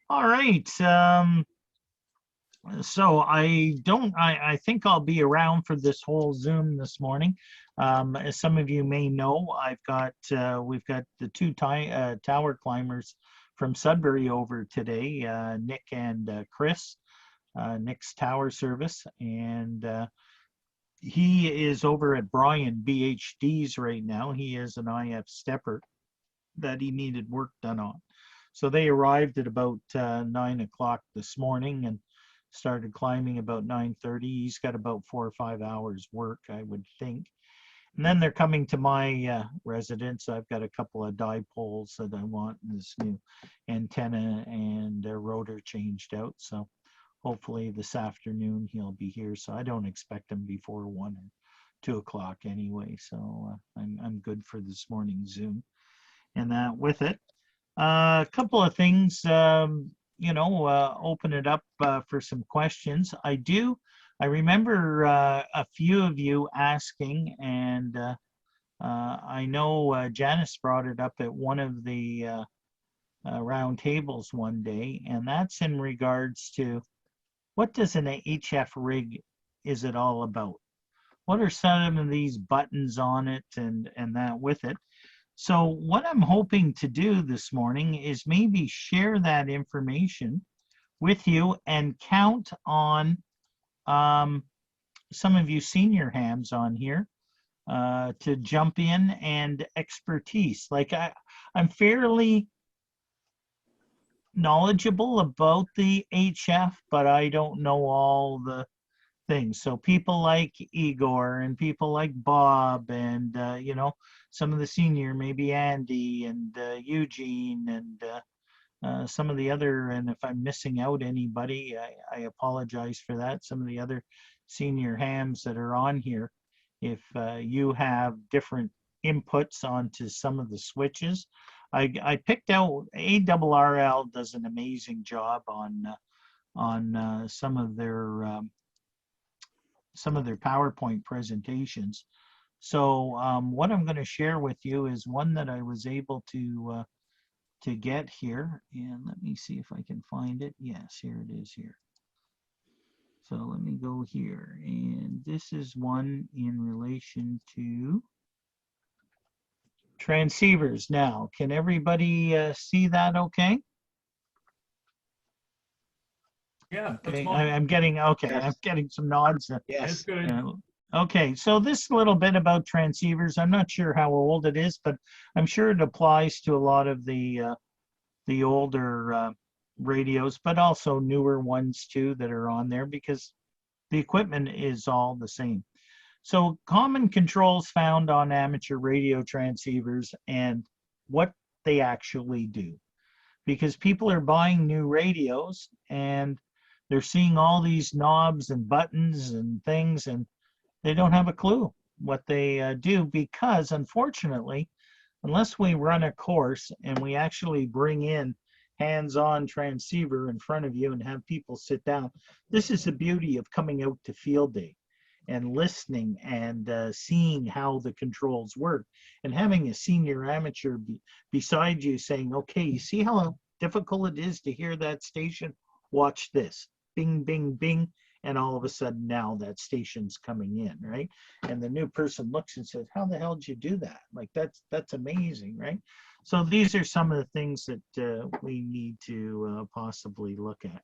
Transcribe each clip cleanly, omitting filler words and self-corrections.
All right. So I think I'll be around for this whole Zoom this morning. As some of you may know, we've got the two tower climbers from Sudbury over today, Nick and Chris, Nick's Tower Service, and he is over at Brian BHD's right now. He is an IF stepper that he needed work done on. So they arrived at about 9 o'clock this morning and started climbing about 9:30. He's got about 4 or 5 hours work, I would think. And then they're coming to my residence. I've got a couple of dipoles that I want this new antenna and rotor changed out. So hopefully this afternoon he'll be here. So I don't expect him before 1 or 2 o'clock anyway. So I'm good for this morning's Zoom. And that with it, a couple of things, open it up for some questions. I remember a few of you asking, and I know Janice brought it up at one of the round tables one day, and that's in regards to what does an HF rig, is it all about? What are some of these buttons on it and that with it? So what I'm hoping to do this morning is maybe share that information with you and count on some of you senior hams on here to jump in and expertise. Like I'm fairly knowledgeable about the HF, but I don't know all the things. So people like Igor and people like Bob and, some of the senior, maybe Andy and Eugene and some of the other, and if I'm missing out anybody, I apologize for that. Some of the other senior hams that are on here, if you have different inputs onto some of the switches. I picked out ARRL does an amazing job on some of their PowerPoint presentations. So what I'm going to share with you is one that I was able to get here. And let me see if I can find it. Yes, here it is here. So let me go here. And this is one in relation to transceivers. Now, can everybody see that okay? Yeah, okay. fine. I'm getting, okay, Yes. I'm getting some nods. Yes. It's good. Okay, so this little bit about transceivers, I'm not sure how old it is, but I'm sure it applies to a lot of the older radios, but also newer ones too that are on there because the equipment is all the same. So common controls found on amateur radio transceivers and what they actually do. Because people are buying new radios and they're seeing all these knobs and buttons and things, and they don't have a clue what they do because, unfortunately, unless we run a course and we actually bring in hands-on transceiver in front of you and have people sit down, this is the beauty of coming out to field day and listening and seeing how the controls work and having a senior amateur beside you saying, okay, you see how difficult it is to hear that station? Watch this. Bing, bing, bing. And all of a sudden now that station's coming in, right? And the new person looks and says, how the hell did you do that? Like that's amazing, right? So these are some of the things that we need to possibly look at.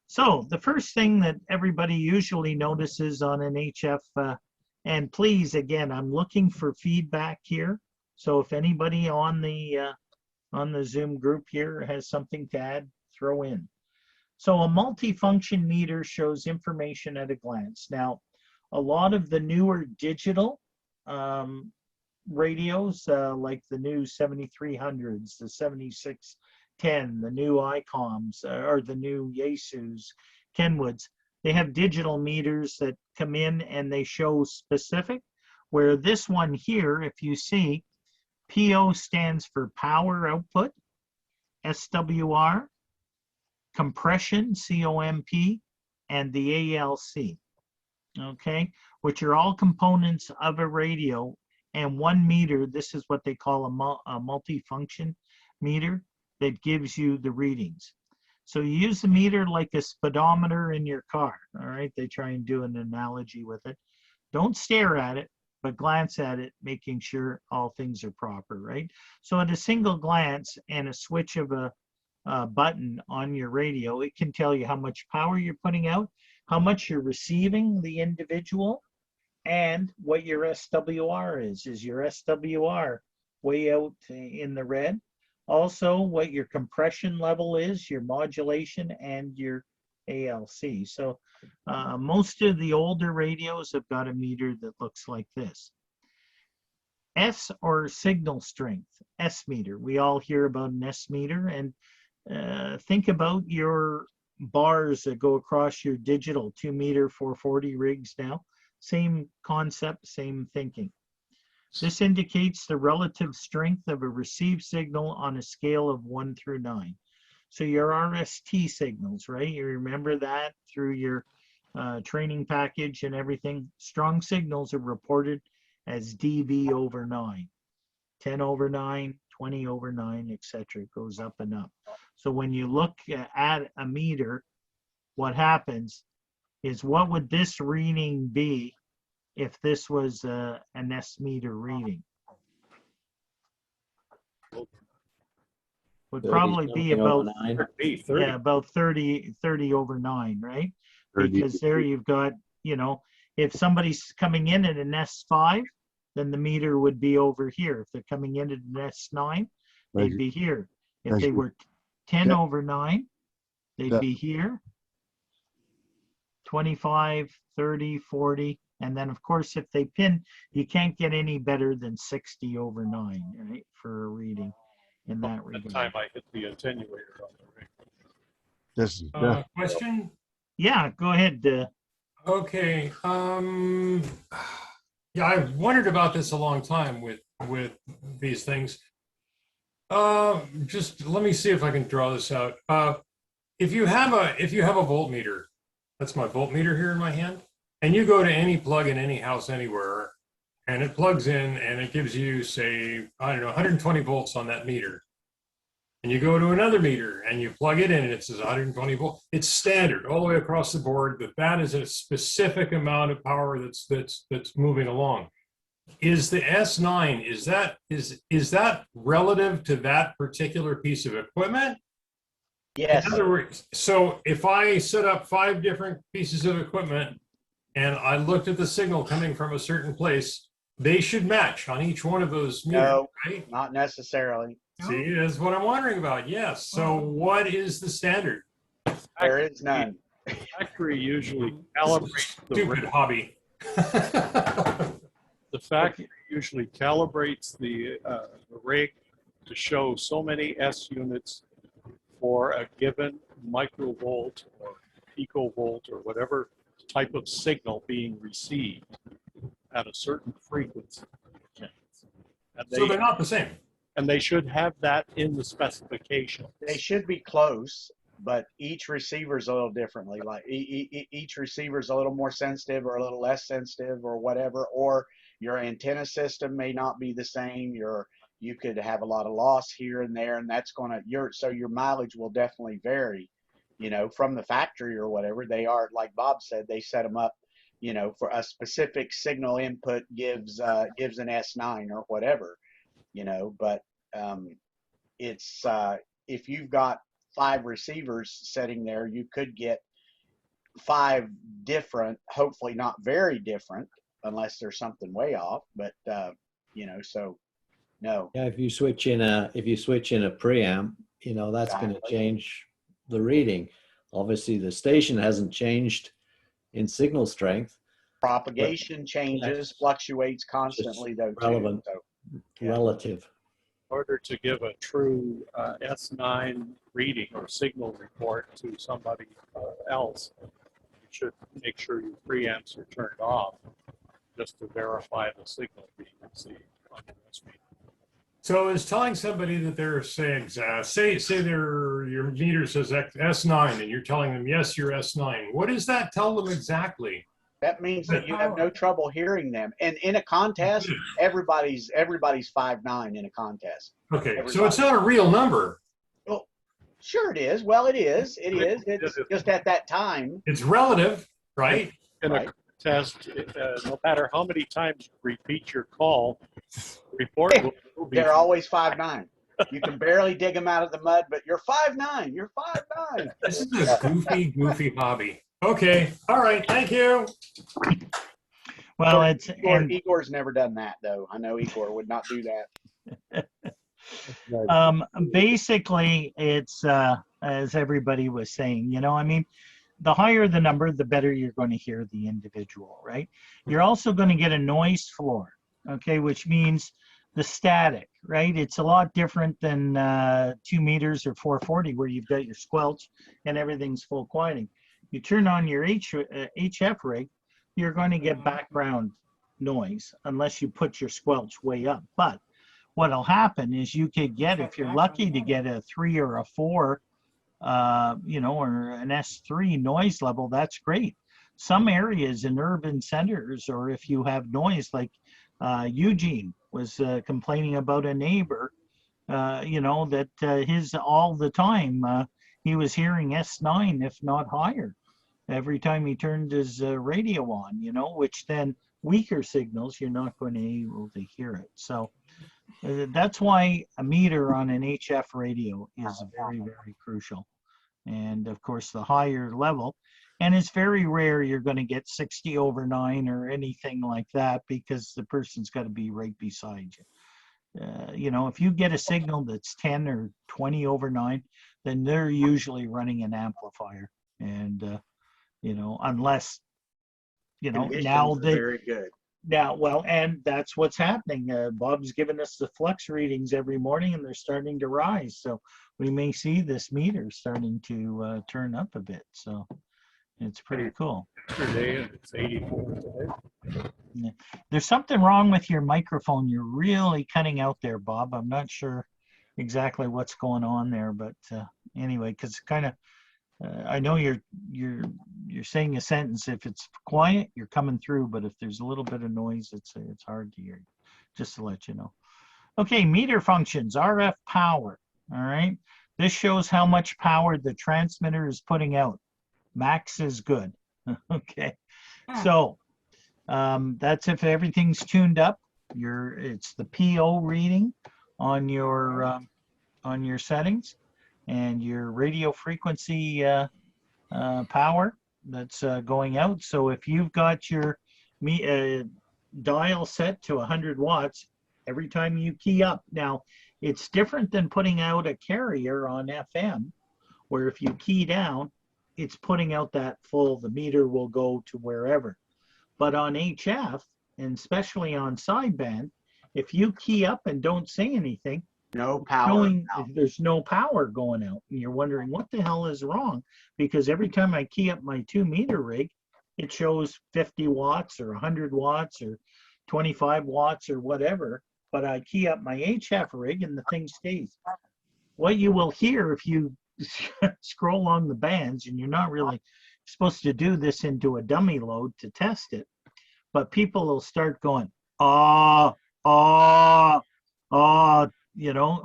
So the first thing that everybody usually notices on an HF, and please, again, I'm looking for feedback here. So if anybody on the Zoom group here has something to add, throw in. So a multifunction meter shows information at a glance. Now, a lot of the newer digital radios, like the new 7300s, the 7610, the new ICOMs, or the new Yaesus, Kenwoods, they have digital meters that come in and they show specific, where this one here, if you see, PO stands for power output, SWR, compression, COMP, and the ALC, okay, which are all components of a radio. And one meter, this is what they call a multifunction meter that gives you the readings. So you use the meter like a speedometer in your car, all right? They try and do an analogy with it. Don't stare at it, but glance at it, making sure all things are proper, right? So at a single glance and a switch of a button on your radio, it can tell you how much power you're putting out, how much you're receiving the individual, and what your SWR is. Is your SWR way out in the red? Also, what your compression level is, your modulation, and your ALC. So most of the older radios have got a meter that looks like this. S or signal strength, S meter. We all hear about an S meter, and think about your bars that go across your digital 2 meter 440 rigs now. Same concept, same thinking. This indicates the relative strength of a received signal on a scale of 1 through 9. So your RST signals, right? You remember that through your training package and everything. Strong signals are reported as dB over 9, 10 over 9, 20 over 9, etc. It goes up and up. So when you look at a meter, what happens is, what would this reading be if this was an S meter reading? Would probably be about, yeah, about 30 over 9, right? 30. Because there you've got, you know, if somebody's coming in at an S5, then the meter would be over here. If they're coming in at an S9, they'd be here. If they were 10 over 9, they'd be here. 25, 30, 40. And then, of course, if they pin, you can't get any better than 60 over 9, right, for a reading in that regard. That time I hit the attenuator on the ring. This is Question? Yeah, go ahead. Okay. Yeah, I've wondered about this a long time with these things. Just let me see if I can draw this out. If you have a voltmeter, that's my voltmeter here in my hand, and you go to any plug in any house anywhere, and it plugs in and it gives you, say, I don't know, 120 volts on that meter. And you go to another meter and you plug it in and it says 120 volts. It's standard all the way across the board that is a specific amount of power that's moving along. Is the S9, is that relative to that particular piece of equipment? Yes. In other words, so if I set up 5 different pieces of equipment and I looked at the signal coming from a certain place, they should match on each one of those meters, No, right? not necessarily. See, that's what I'm wondering about. Yes. So what is the standard? There is none. Factory usually calibrates the Stupid rig. hobby. The factory usually calibrates the rig to show so many S units for a given microvolt or picovolt or whatever type of signal being received at a certain frequency. And So they're not the same. and they should have that in the specification. They should be close, but each receiver's a little differently. Like each receiver's a little more sensitive or a little less sensitive or whatever, or your antenna system may not be the same. You could have a lot of loss here and there, and that's going to so your mileage will definitely vary, you know, from the factory or whatever. They are, like Bob said, they set them up, you know, for a specific signal input gives an S9 or whatever, you know, but it's if you've got 5 receivers sitting there, you could get 5 different, hopefully not very different, unless there's something way off, but you know, so no. Yeah, if you switch in a preamp, you know, that's going to change the reading. Obviously, the station hasn't changed in signal strength. Propagation changes, fluctuates constantly though. Relevant, yeah. relative. In order to give a true S9 reading or signal report to somebody else, you should make sure your preamps are turned off just to verify the signal being received on your S meter. So is telling somebody that they're saying, say your meter says S9 and you're telling them, yes, you're S9. What does that tell them exactly? That means that you have no trouble hearing them. And in a contest, everybody's 5'9" in a contest. Okay, so Everybody. it's not a real number. Well, Sure it is. Well, it is. It is. It's just at that time. It's relative, right? In Right. a test, no matter how many times you repeat your call, the report will be. They're always 5'9". You can barely dig them out of the mud, but you're 5'9". You're 5'9". This is a goofy hobby. Okay. All right. Thank you. Well, it's and Igor's never done that though. I know Igor would not do that. basically it's as everybody was saying, I mean, the higher the number, the better you're going to hear the individual, right? You're also going to get a noise floor, okay, which means the static, right? It's a lot different than 2 meters or 440 where you've got your squelch and everything's full quieting. You turn on your HF rig, you're going to get background noise unless you put your squelch way up. But what'll happen is you could get, if you're lucky to get a 3 or a 4, or an S3 noise level, that's great. Some areas in urban centers, or if you have noise like Eugene was complaining about a neighbor, that his all the time, he was hearing S9, if not higher, every time he turned his radio on, which then weaker signals, you're not going to be able to hear it. So that's why a meter on an HF radio is very, very crucial. And of course, the higher level, and it's very rare you're going to get 60/9 or anything like that because the person's got to be right beside you. If you get a signal that's 10 or 20/9, then they're usually running an amplifier. And, unless, now they very good. Now, well, and that's what's happening. Bob's given us the flux readings every morning, and they're starting to rise. So we may see this meter starting to turn up a bit. So it's pretty cool. Yesterday, and it's 84 today. There's something wrong with your microphone. You're really cutting out there, Bob. I'm not sure exactly what's going on there, but anyway, because kind of, I know you're saying a sentence. If it's quiet, you're coming through, but if there's a little bit of noise, it's hard to hear. Just to let you know. Okay, meter functions, RF power. All right, this shows how much power the transmitter is putting out. Max is good. Okay, so that's if everything's tuned up. It's the PO reading on your settings. And your radio frequency power that's going out. So if you've got your dial set to 100 watts, every time you key up, now it's different than putting out a carrier on FM, where if you key down, it's putting out that full, the meter will go to wherever. But on HF, and especially on sideband, if you key up and don't say anything, no power. There's no power going out. And you're wondering what the hell is wrong? Because every time I key up my 2 meter rig, it shows 50 watts or 100 watts or 25 watts or whatever. But I key up my HF rig and the thing stays. What you will hear if you scroll along the bands, and you're not really supposed to do this into a dummy load to test it, but people will start going,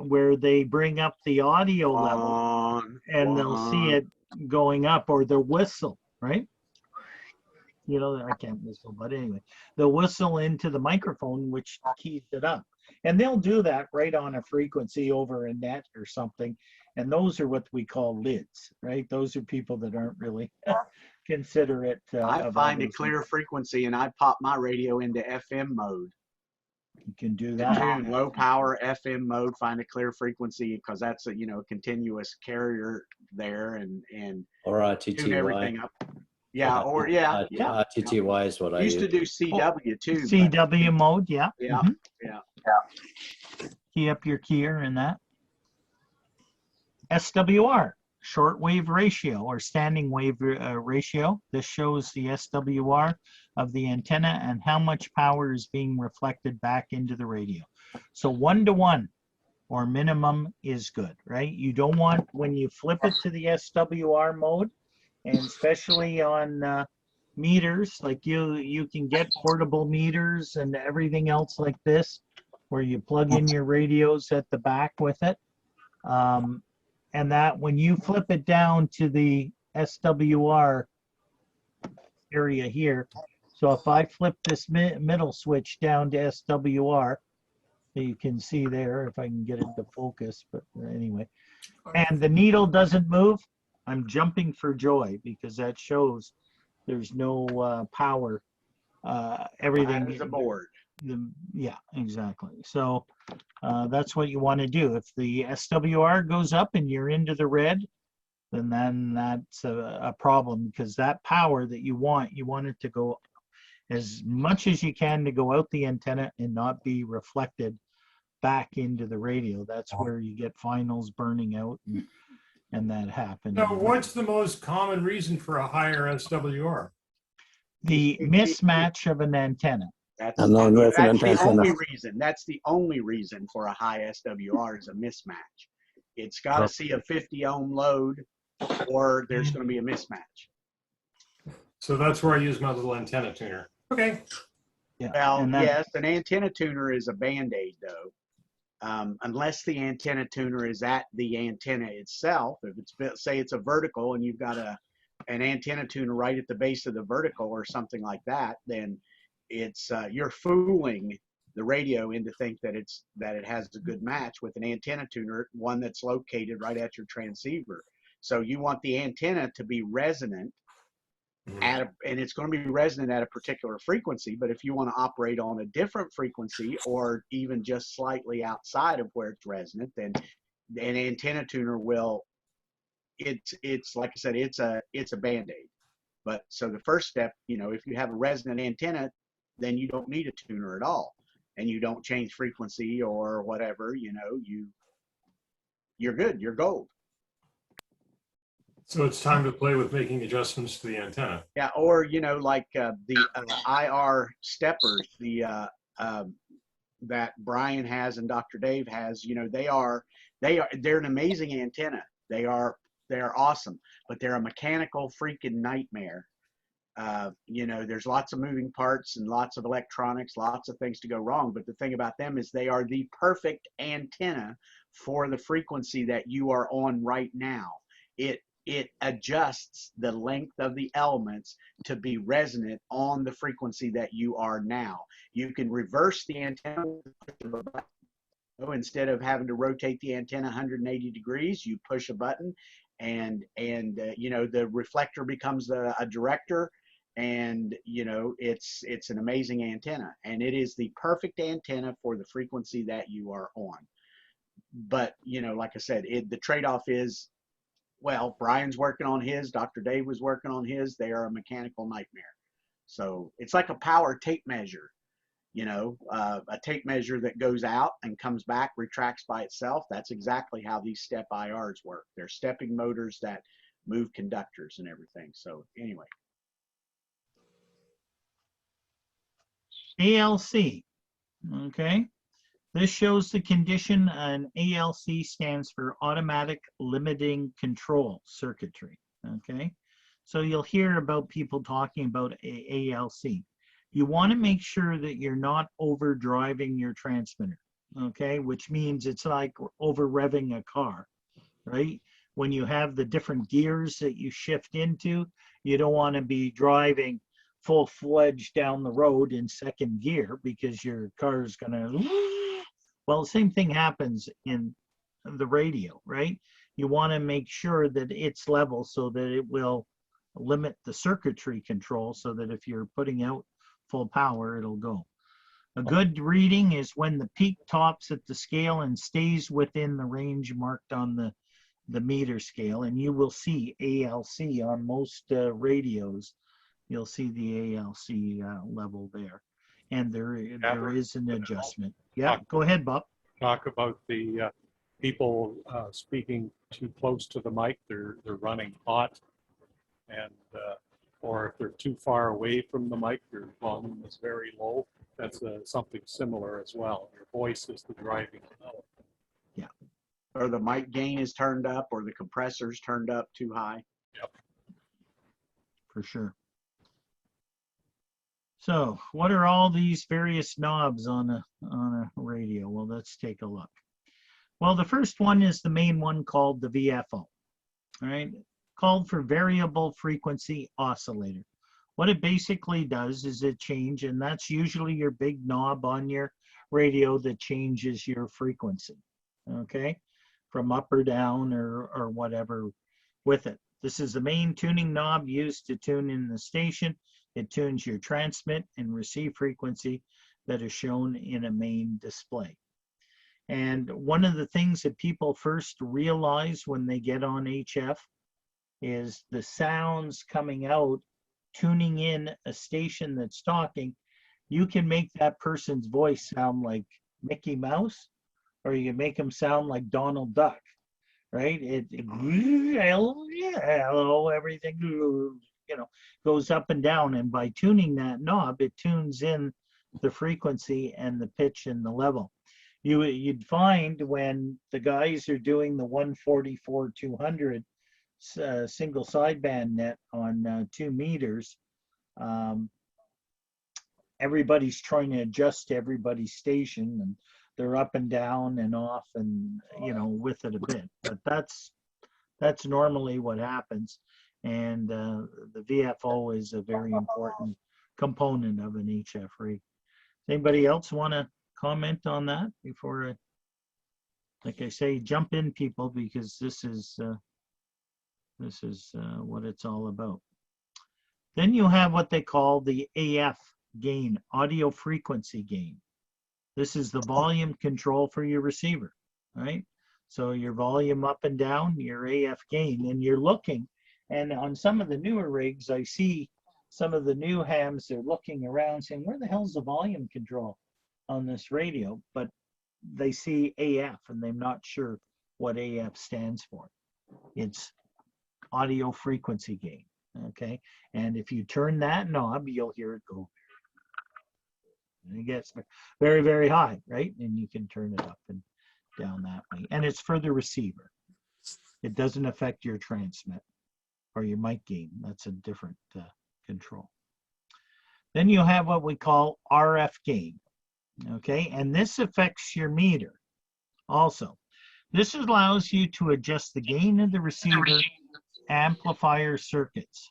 where they bring up the audio level and they'll see it going up, or the whistle, right? I can't whistle, but anyway, they'll whistle into the microphone, which keys it up. And they'll do that right on a frequency over a net or something. And those are what we call lids, right? Those are people that aren't really considerate. I find a clear frequency and I pop my radio into FM mode. You can do that. Tune low power FM mode, find a clear frequency, because that's a continuous carrier there, and or tune everything RTTY. up. Yeah, or yeah. RTTY is what I used to do CW too. CW mode, yeah. Yeah, Mhm. yeah. Key up your keyer in that. SWR, shortwave ratio or standing wave ratio. This shows the SWR of the antenna and how much power is being reflected back into the radio. So 1:1 or minimum is good, right? You don't want, when you flip it to the SWR mode, and especially on meters, like you can get portable meters and everything else like this, where you plug in your radios at the back with it. and that when you flip it down to the SWR area here, so if I flip this middle switch down to SWR, you can see there, if I can get it to focus, but anyway, and the needle doesn't move, I'm jumping for joy because that shows there's no power. Everything is a board. yeah, exactly. So that's what you want to do. If the SWR goes up and you're into the red, then that's a problem, because that power that you want it to go as much as you can to go out the antenna and not be reflected back into the radio. That's where you get finals burning out and that happening. So what's the most common reason for a higher SWR? The mismatch of an antenna. That's, And then with an that's the antenna. only reason. That's the only reason for a high SWR is a mismatch. It's got to see a 50 ohm load, or there's going to be a mismatch. So that's where I use my little antenna tuner. Okay. Yeah. Well, and that- yes, an antenna tuner is a band-aid though. Unless the antenna tuner is at the antenna itself. If it's, say it's a vertical and you've got an antenna tuner right at the base of the vertical or something like that, then it's you're fooling the radio into think that it has a good match with an antenna tuner, one that's located right at your transceiver. So you want the antenna to be resonant and it's going to be resonant at a particular frequency. But if you want to operate on a different frequency or even just slightly outside of where it's resonant, then an antenna tuner will, it's like I said, it's a band-aid. But so the first step, if you have a resonant antenna, then you don't need a tuner at all, and you don't change frequency or whatever, you're good, you're gold. So it's time to play with making adjustments to the antenna. Yeah, or like the IR steppers, that Brian has and Dr. Dave has. They're an amazing antenna. They're awesome, but they're a mechanical freaking nightmare. There's lots of moving parts and lots of electronics, lots of things to go wrong. But the thing about them is they are the perfect antenna for the frequency that you are on right now. It adjusts the length of the elements to be resonant on the frequency that you are now. You can reverse the antenna instead of having to rotate the antenna 180 degrees. You push a button, and the reflector becomes a director, and it's an amazing antenna, and it is the perfect antenna for the frequency that you are on. But like I said, the trade-off is, well, Brian's working on his, Dr. Dave was working on his. They are a mechanical nightmare. So it's like a power tape measure, a tape measure that goes out and comes back, retracts by itself. That's exactly how these step IRs work. They're stepping motors that move conductors and everything. So anyway. ALC, okay? This shows the condition, and ALC stands for automatic limiting control circuitry, okay? So you'll hear about people talking about ALC. You want to make sure that you're not overdriving your transmitter, okay? Which means it's like over revving a car, right? When you have the different gears that you shift into, you don't want to be driving full-fledged down the road in second gear, because your car is going to... Well, the same thing happens in the radio, right? You want to make sure that it's level so that it will limit the circuitry control, so that if you're putting out full power, it'll go. A good reading is when the peak tops at the scale and stays within the range marked on the meter scale, and you will see ALC on most radios. You'll see the ALC level there. And there is an adjustment. Yeah, go ahead, Bob. Talk about the people speaking too close to the mic. They're running hot, and or if they're too far away from the mic, their volume is very low. That's something similar as well. Your voice is the driving element. Yeah. Or the mic gain is turned up, or the compressor's turned up too high. Yep. For sure. So what are all these various knobs on a radio? Well, let's take a look. Well, the first one is the main one called the VFO, all right? Called for variable frequency oscillator. What it basically does is it change, and that's usually your big knob on your radio that changes your frequency, okay? From up or down or whatever with it. This is the main tuning knob used to tune in the station. It tunes your transmit and receive frequency that is shown in a main display. And one of the things that people first realize when they get on HF is the sounds coming out, tuning in a station that's talking. You can make that person's voice sound like Mickey Mouse, or you can make them sound like Donald Duck, right? Hello, everything, goes up and down. And by tuning that knob, it tunes in the frequency and the pitch and the level. You'd find when the guys are doing the 144-200 single sideband net on 2 meters, everybody's trying to adjust to everybody's station, and they're up and down and off and with it a bit. But that's normally what happens, and the VFO is a very important component of an HF rig. Anybody else want to comment on that before like I say, jump in, people, because this is what it's all about. Then you have what they call the AF gain, audio frequency gain. This is the volume control for your receiver, right? So your volume up and down, your AF gain, and you're looking, and on some of the newer rigs, I see some of the new hams, they're looking around saying, where the hell's the volume control on this radio? But they see AF and they're not sure what AF stands for. It's audio frequency gain, okay? And if you turn that knob, you'll hear it go. And it gets very, very high, right? And you can turn it up and down that way. And it's for the receiver. It doesn't affect your transmit or your mic gain. That's a different control. Then you have what we call RF gain, okay? And this affects your meter also. This allows you to adjust the gain of the receiver amplifier circuits,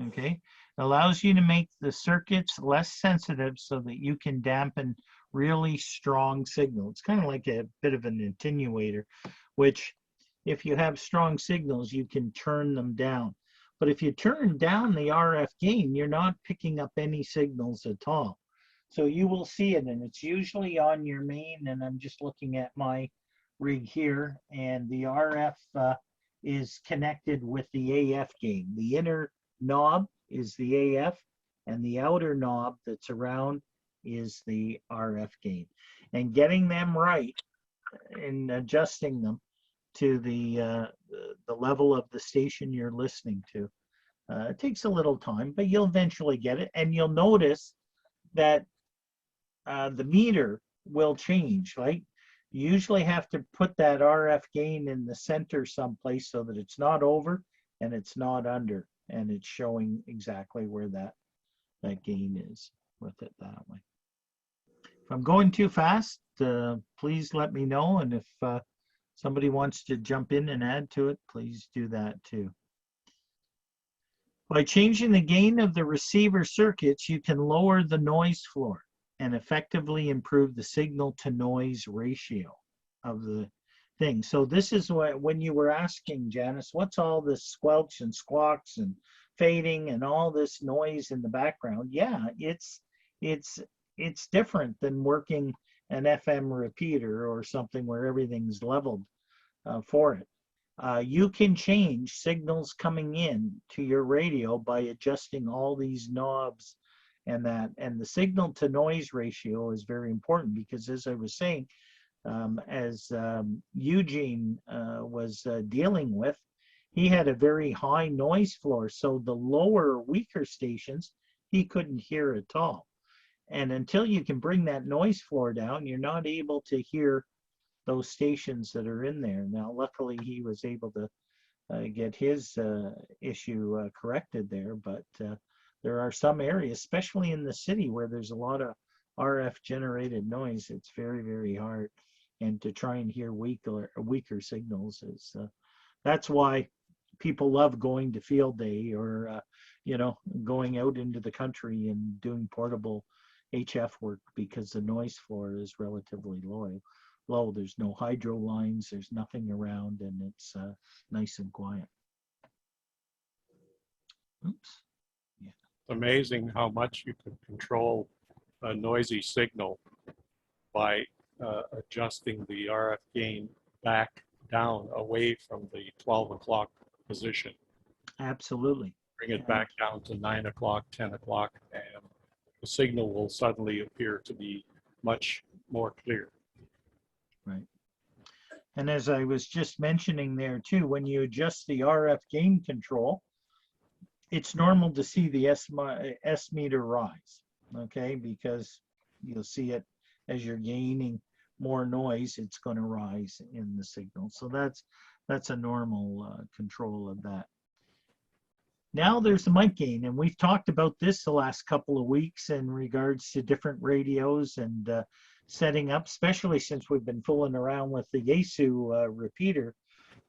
okay? It allows you to make the circuits less sensitive so that you can dampen really strong signal. It's kind of like a bit of an attenuator, which if you have strong signals, you can turn them down. But if you turn down the RF gain, you're not picking up any signals at all. So you will see it, and it's usually on your main, and I'm just looking at my rig here, and the RF is connected with the AF gain. The inner knob is the AF, and the outer knob that's around is the RF gain. And getting them right and adjusting them to the level of the station you're listening to. It takes a little time, but you'll eventually get it. And you'll notice that the meter will change, right? You usually have to put that RF gain in the center someplace so that it's not over and it's not under, and it's showing exactly where that gain is with it that way. If I'm going too fast, please let me know. And if somebody wants to jump in and add to it, please do that too. By changing the gain of the receiver circuits, you can lower the noise floor and effectively improve the signal to noise ratio of the thing. So this is what, when you were asking, Janice, what's all this squelch and squawks and fading and all this noise in the background? Yeah, it's different than working an FM repeater or something where everything's leveled for it. You can change signals coming in to your radio by adjusting all these knobs and that. And the signal to noise ratio is very important because, as I was saying, as Eugene was dealing with, he had a very high noise floor. So the lower, weaker stations, he couldn't hear at all. And until you can bring that noise floor down, you're not able to hear those stations that are in there. Now, luckily, he was able to get his issue corrected there, but there are some areas, especially in the city, where there's a lot of RF generated noise. It's very, very hard and to try and hear weaker signals is that's why people love going to field day or going out into the country and doing portable HF work, because the noise floor is relatively low. There's no hydro lines, there's nothing around, and it's nice and quiet. Oops. Amazing how much you can control a noisy signal by adjusting the RF gain back down away from the 12 o'clock position. Absolutely. Bring it back down to 9 o'clock, 10 o'clock, and the signal will suddenly appear to be much more clear. Right. And as I was just mentioning there too, when you adjust the RF gain control, it's normal to see the S meter rise, okay? Because you'll see it as you're gaining more noise, it's going to rise in the signal. So that's a normal control of that. Now there's the mic gain, and we've talked about this the last couple of weeks in regards to different radios and setting up, especially since we've been fooling around with the Yaesu repeater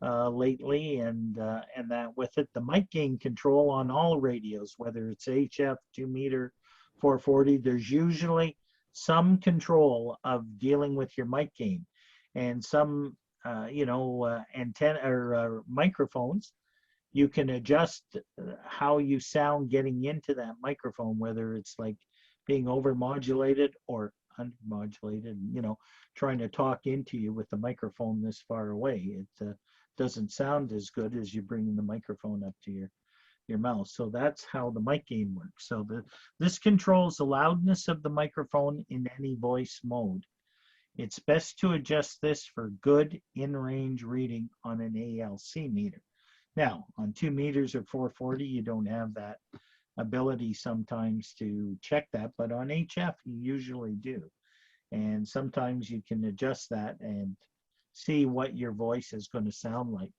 lately, and that with it, the mic gain control on all radios, whether it's HF, 2 meter, 440, there's usually some control of dealing with your mic gain, and some antenna or microphones. You can adjust how you sound getting into that microphone, whether it's like being overmodulated or undermodulated, trying to talk into you with the microphone this far away. It doesn't sound as good as you bringing the microphone up to your mouth. So that's how the mic gain works. So this controls the loudness of the microphone in any voice mode. It's best to adjust this for good in-range reading on an ALC meter. Now, on 2 meters or 440, you don't have that ability sometimes to check that, but on HF, you usually do. And sometimes you can adjust that and see what your voice is going to sound like.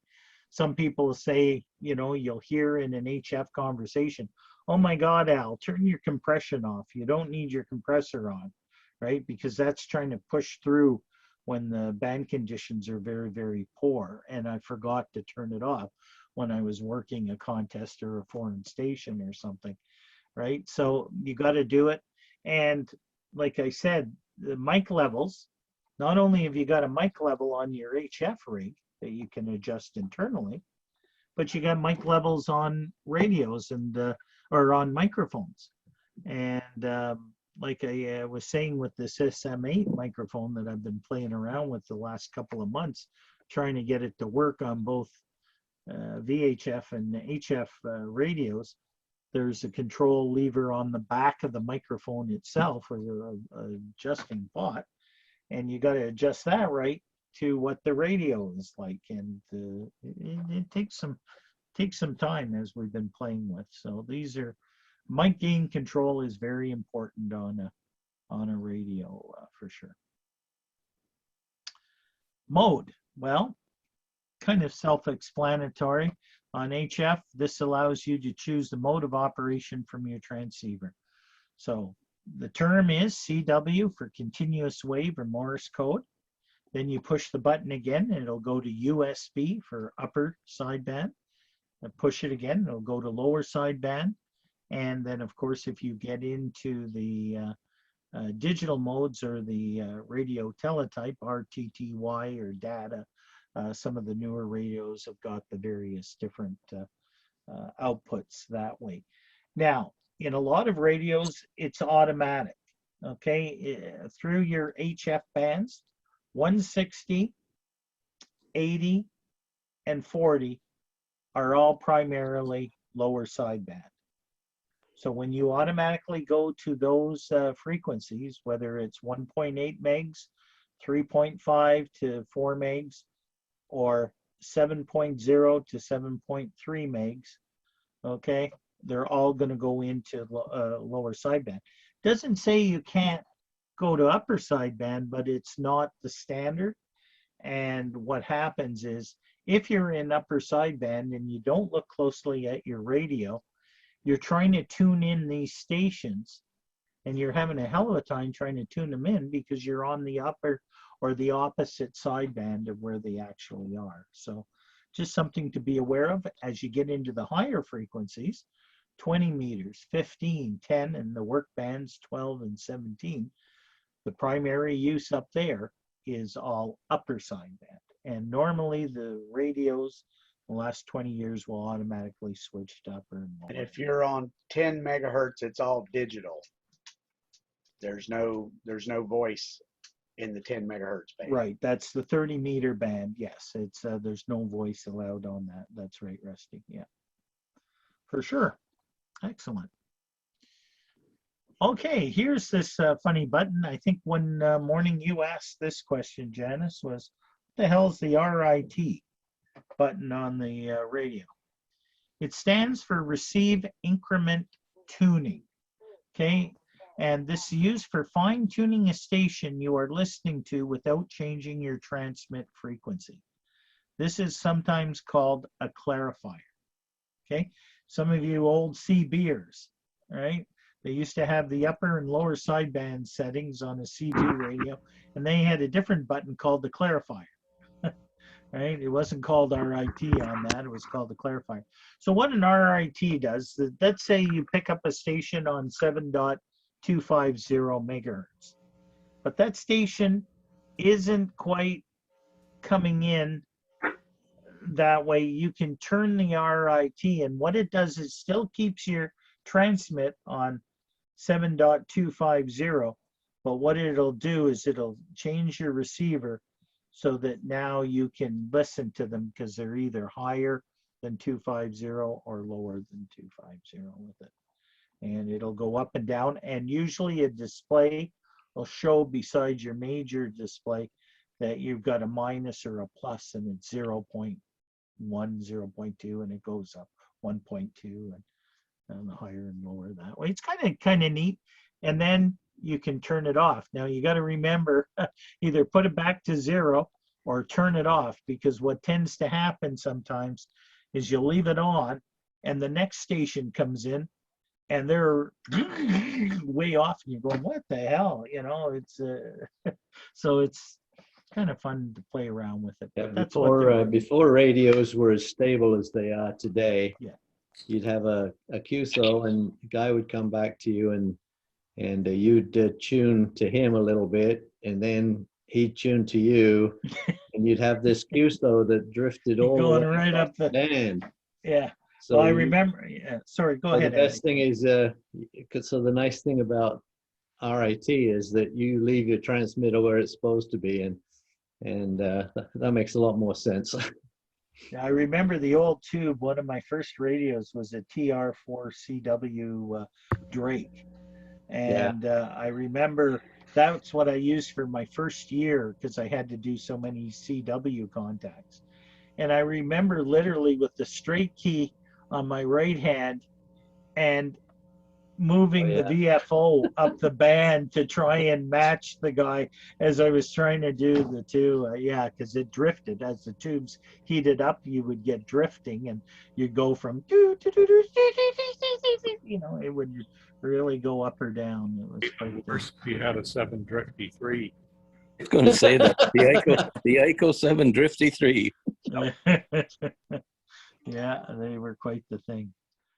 Some people say, you'll hear in an HF conversation, oh my God, Al, turn your compression off. You don't need your compressor on, right? Because that's trying to push through when the band conditions are very, very poor. And I forgot to turn it off when I was working a contest or a foreign station or something, right? So you got to do it. And like I said, the mic levels, not only have you got a mic level on your HF rig that you can adjust internally, but you got mic levels on radios and or on microphones. And like I was saying with this SM8 microphone that I've been playing around with the last couple of months, trying to get it to work on both VHF and HF radios, there's a control lever on the back of the microphone itself, or the adjusting pot, and you got to adjust that right to what the radio is like, and it takes some time, as we've been playing with. So these are mic gain control is very important on a radio for sure. Mode, well, kind of self-explanatory. On HF, this allows you to choose the mode of operation from your transceiver. So the term is CW for continuous wave or Morse code. Then you push the button again and it'll go to USB for upper sideband. And push it again, it'll go to lower sideband. And then of course, if you get into the digital modes or the radio teletype, RTTY or data, some of the newer radios have got the various different outputs that way. Now, in a lot of radios, it's automatic, okay? Through your HF bands, 160, 80, and 40 are all primarily lower sideband. So when you automatically go to those frequencies, whether it's 1.8 megs, 3.5 to 4 megs, or 7.0 to 7.3 megs, okay, they're all going to go into lower sideband. Doesn't say you can't go to upper sideband, but it's not the standard. And what happens is, if you're in upper sideband and you don't look closely at your radio, you're trying to tune in these stations and you're having a hell of a time trying to tune them in because you're on the upper or the opposite sideband of where they actually are. So just something to be aware of as you get into the higher frequencies, 20 meters, 15, 10, and the work bands 12 and 17. The primary use up there is all upper sideband. And normally the radios the last 20 years will automatically switch to upper and And lower. if you're on 10 megahertz, it's all digital. There's no voice in the 10 megahertz band. Right, that's the 30-meter band. Yes, it's there's no voice allowed on that. That's right, Rusty. Yeah, for sure. Excellent. Okay, here's this funny button. I think one morning you asked this question, Janice, was what the hell's the RIT button on the radio? It stands for Receive Increment Tuning. Okay, and this is used for fine-tuning a station you are listening to without changing your transmit frequency. This is sometimes called a clarifier. Okay, some of you old CBers, right? They used to have the upper and lower sideband settings on a C2 radio, and they had a different button called the clarifier. Right? It wasn't called RIT on that, it was called the clarifier. So what an RIT does, let's say you pick up a station on 7.250 megahertz, but that station isn't quite coming in that way. You can turn the RIT, and what it does is still keeps your transmit on 7.250, but what it'll do is it'll change your receiver so that now you can listen to them because they're either higher than 250 or lower than 250 with it. And it'll go up and down, and usually a display will show beside your major display that you've got a minus or a plus, and it's 0.1, 0.2, and it goes up 1.2 and higher and lower that way. It's kind of neat. And then you can turn it off. Now you got to remember, either put it back to 0 or turn it off, because what tends to happen sometimes is you'll leave it on and the next station comes in and they're way off and you're going, what the hell? You know, it's so it's kind of fun to play around with it. Yeah, But that's what they're before radios were as stable as they are today, Yeah. you'd have a QSO and a guy would come back to you and you'd tune to him a little bit, and then he'd tune to you, and you'd have this QSO that drifted all the going way right up the band. yeah. So Well, I you- remember. Yeah, sorry, go so ahead. the best Eddie. thing is, so the nice thing about RIT is that you leave your transmitter where it's supposed to be, and that makes a lot more sense. Yeah, I remember the old tube. One of my first radios was a TR4CW Drake. And I remember that's what I used for my first year because I had to do so many CW contacts. And I remember literally with the straight key on my right hand and moving the VFO up the band to try and match the guy as I was trying to do the two. Yeah, because it drifted. As the tubes heated up, you would get drifting and you'd go from, you know, it would really go up or down. It was quite a First, if you had a 753, I was going to say that the ICO 7 Drifty 3. yeah, they were quite the thing.